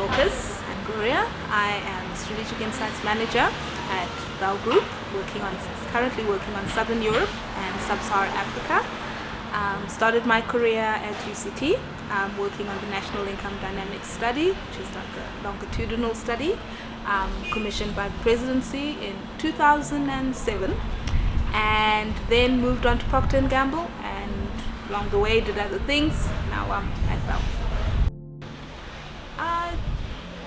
Dorcas Anguria. I am Strategic Insights Manager at Bell Group, currently working on Southern Europe and Sub-Saharan Africa. Started my career at UCT, working on the National Income Dynamics Study, which is like a longitudinal study, commissioned by the Presidency in 2007, and then moved on to Procter & Gamble, and along the way did other things. Now I'm at Bell.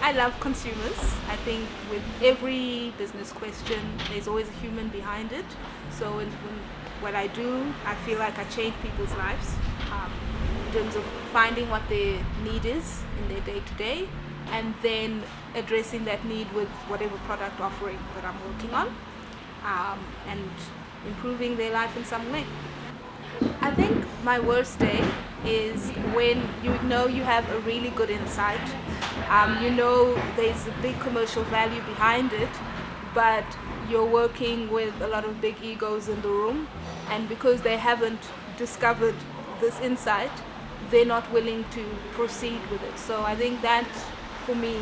I love consumers. I think with every business question, there's always a human behind it. So in what I do, I feel like I change people's lives in terms of finding what their need is in their day-to-day, and then addressing that need with whatever product offering that I'm working on, and improving their life in some way. I think my worst day is when you know you have a really good insight, you know there's a big commercial value behind it, but you're working with a lot of big egos in the room, and because they haven't discovered this insight, they're not willing to proceed with it. So I think that, for me,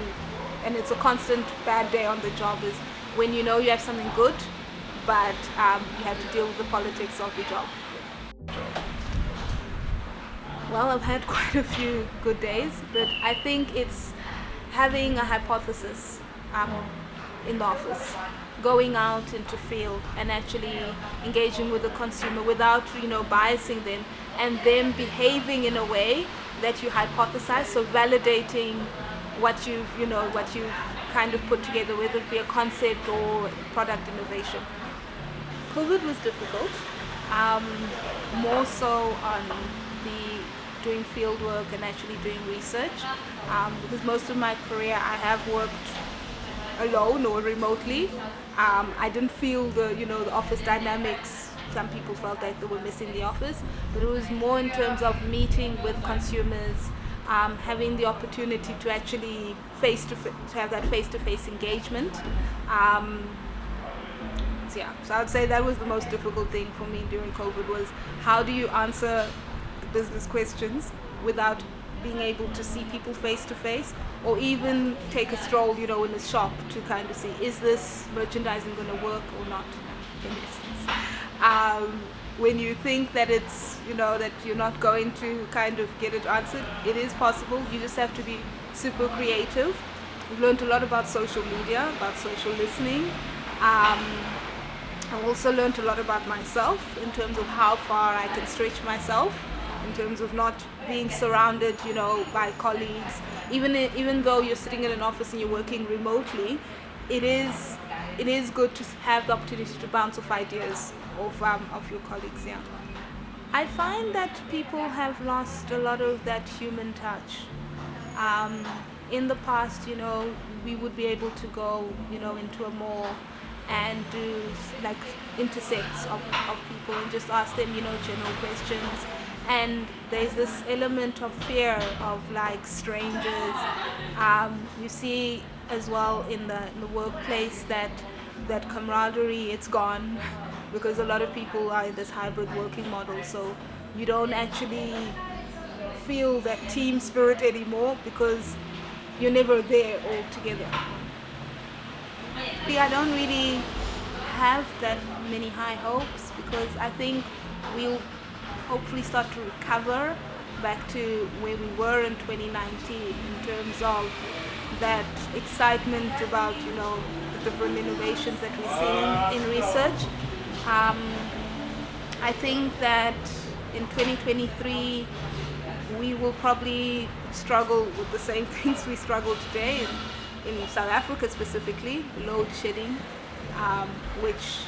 and it's a constant bad day on the job, is when you know you have something good, but you have to deal with the politics of the job. Well, I've had quite a few good days, but I think it's having a hypothesis in the office, going out into field and actually engaging with the consumer without, biasing them, and them behaving in a way that you hypothesize, so validating what you've kind of put together, whether it be a concept or product innovation. COVID was difficult, more so on doing field work and actually doing research, because most of my career I have worked alone or remotely. I didn't feel the office dynamics. Some people felt like they were missing the office, but it was more in terms of meeting with consumers, having the opportunity to actually to have that face-to-face engagement. So I would say that was the most difficult thing for me during COVID, was how do you answer business questions without being able to see people face to face, or even take a stroll, in a shop to kind of see, is this merchandising going to work or not, in essence. When you think that it's, that you're not going to kind of get it answered, it is possible. You just have to be super creative. I've learned a lot about social media, about social listening. I also learned a lot about myself in terms of how far I can stretch myself, in terms of not being surrounded, by colleagues. Even though you're sitting in an office and you're working remotely, it is good to have the opportunity to bounce off ideas of your colleagues. Yeah, I find that people have lost a lot of that human touch. In the past, we would be able to go, into a mall and do like intersects of people and just ask them, general questions. And there's this element of fear of like strangers. You see as well in the workplace that camaraderie, it's gone, because a lot of people are in this hybrid working model. So you don't actually feel that team spirit anymore, because you're never there all together. I don't really have that many high hopes, because I think we'll hopefully start to recover back to where we were in 2019 in terms of that excitement about the different innovations that we're seeing in research. I think that in 2023 we will probably struggle with the same things we struggle today in South Africa, specifically load shedding, which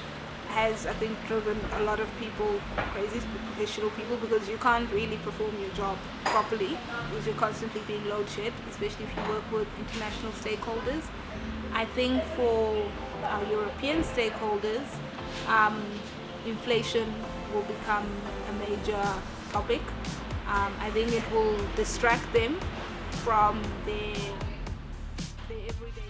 has, I think, driven a lot of people crazy, professional people, because you can't really perform your job properly because you're constantly being load shed, especially if you work with international stakeholders. I think for our European stakeholders, inflation will become a major topic. I think it will distract them from their everyday